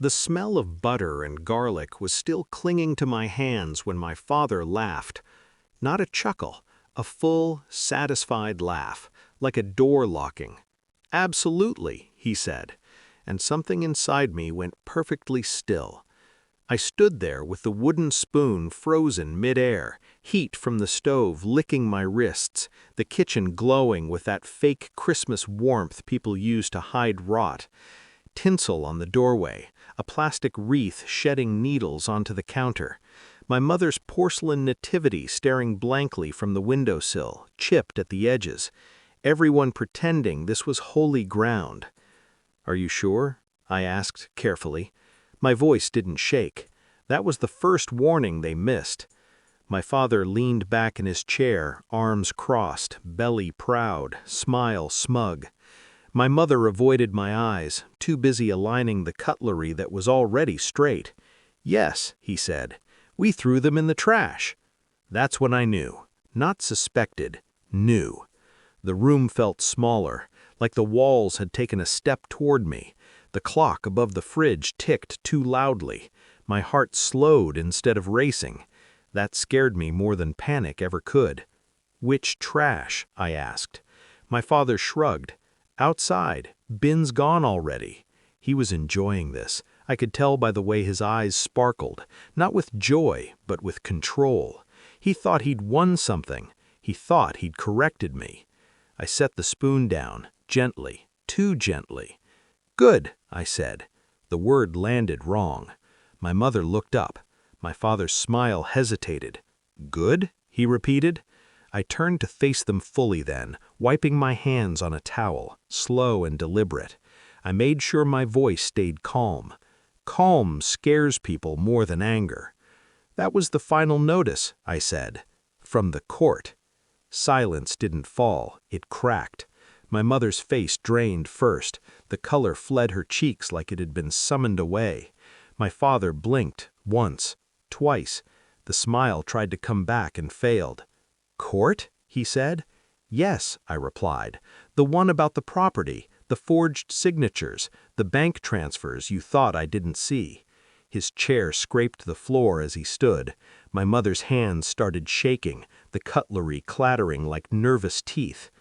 The smell of butter and garlic was still clinging to my hands when my father laughed. Not a chuckle, a full, satisfied laugh, like a door locking. "Absolutely," he said, and something inside me went perfectly still. I stood there with the wooden spoon frozen mid-air, heat from the stove licking my wrists, the kitchen glowing with that fake Christmas warmth people use to hide rot. Tinsel on the doorway, a plastic wreath shedding needles onto the counter. My mother's porcelain nativity staring blankly from the windowsill, chipped at the edges. Everyone pretending this was holy ground. "Are you sure?" I asked carefully. My voice didn't shake. That was the first warning they missed. My father leaned back in his chair, arms crossed, belly proud, smile smug. My mother avoided my eyes, too busy aligning the cutlery that was already straight. "Yes," he said, "we threw them in the trash." That's when I knew. Not suspected. Knew. The room felt smaller, like the walls had taken a step toward me. The clock above the fridge ticked too loudly. My heart slowed instead of racing. That scared me more than panic ever could. "Which trash?" I asked. My father shrugged. "Outside. Bin's gone already." He was enjoying this. I could tell by the way his eyes sparkled, not with joy, but with control. He thought he'd won something. He thought he'd corrected me. I set the spoon down, gently, too gently. "Good," I said. The word landed wrong. My mother looked up. My father's smile hesitated. "Good?" he repeated. I turned to face them fully then, wiping my hands on a towel, slow and deliberate. I made sure my voice stayed calm. Calm scares people more than anger. "That was the final notice," I said. "From the court." Silence didn't fall, it cracked. My mother's face drained first. The color fled her cheeks like it had been summoned away. My father blinked, once, twice. The smile tried to come back and failed. "Court?" he said. "Yes," I replied. "The one about the property, the forged signatures, the bank transfers you thought I didn't see." His chair scraped the floor as he stood. My mother's hands started shaking, the cutlery clattering like nervous teeth.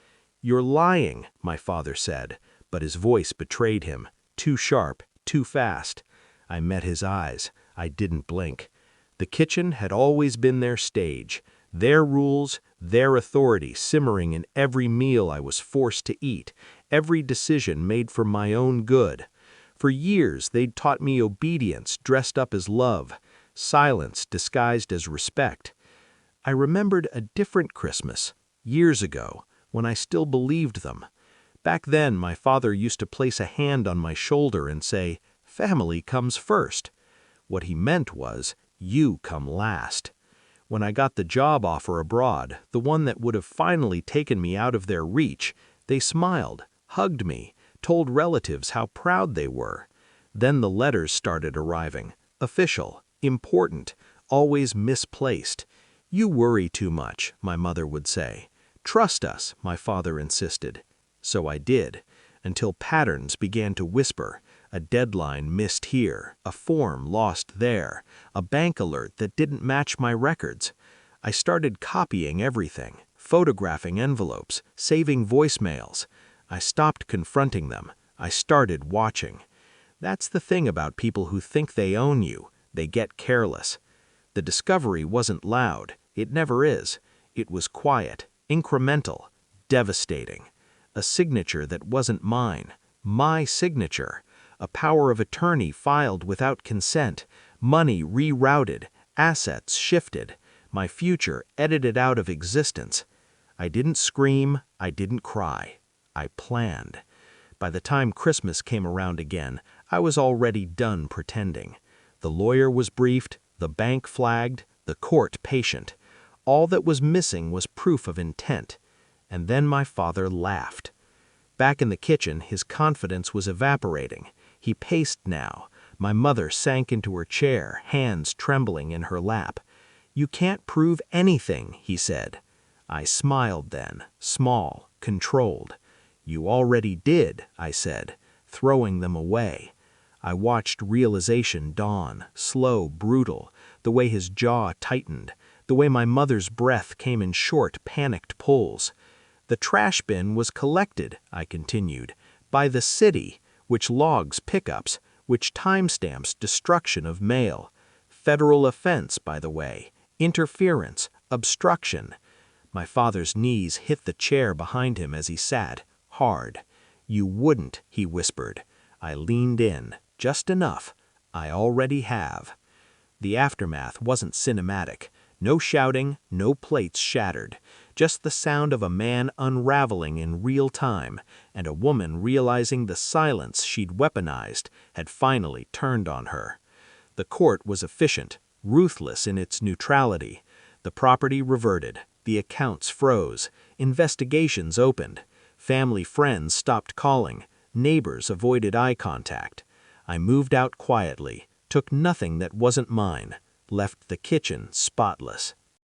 "You're lying," my father said, but his voice betrayed him. Too sharp, too fast. I met his eyes. I didn't blink. The kitchen had always been their stage. Their rules, their authority simmering in every meal I was forced to eat, every decision made for my own good. For years they'd taught me obedience dressed up as love, silence disguised as respect. I remembered a different Christmas, years ago, when I still believed them. Back then my father used to place a hand on my shoulder and say, "Family comes first." What he meant was, "You come last." When I got the job offer abroad, the one that would have finally taken me out of their reach, they smiled, hugged me, told relatives how proud they were. Then the letters started arriving, official, important, always misplaced. "You worry too much," my mother would say. "Trust us," my father insisted. So I did, until patterns began to whisper, a deadline missed here, a form lost there, a bank alert that didn't match my records. I started copying everything, photographing envelopes, saving voicemails. I stopped confronting them. I started watching. That's the thing about people who think they own you. They get careless. The discovery wasn't loud. It never is. It was quiet, incremental, devastating. A signature that wasn't mine. My signature. A power of attorney filed without consent, money rerouted, assets shifted, my future edited out of existence. I didn't scream, I didn't cry. I planned. By the time Christmas came around again, I was already done pretending. The lawyer was briefed, the bank flagged, the court patient. All that was missing was proof of intent. And then my father laughed. Back in the kitchen, his confidence was evaporating. He paced now. My mother sank into her chair, hands trembling in her lap. "You can't prove anything," he said. I smiled then, small, controlled. "You already did," I said, throwing them away. I watched realization dawn, slow, brutal, the way his jaw tightened, the way my mother's breath came in short, panicked pulls. The trash bin was collected, I continued, by the city, which logs pickups, which timestamps destruction of mail. Federal offense, by the way, interference, obstruction. My father's knees hit the chair behind him as he sat, hard. You wouldn't, he whispered. I leaned in, just enough. I already have. The aftermath wasn't cinematic. No shouting, no plates shattered. Just the sound of a man unraveling in real time, and a woman realizing the silence she'd weaponized had finally turned on her. The court was efficient, ruthless in its neutrality. The property reverted, the accounts froze, investigations opened. Family friends stopped calling, neighbors avoided eye contact. I moved out quietly, took nothing that wasn't mine, left the kitchen spotless.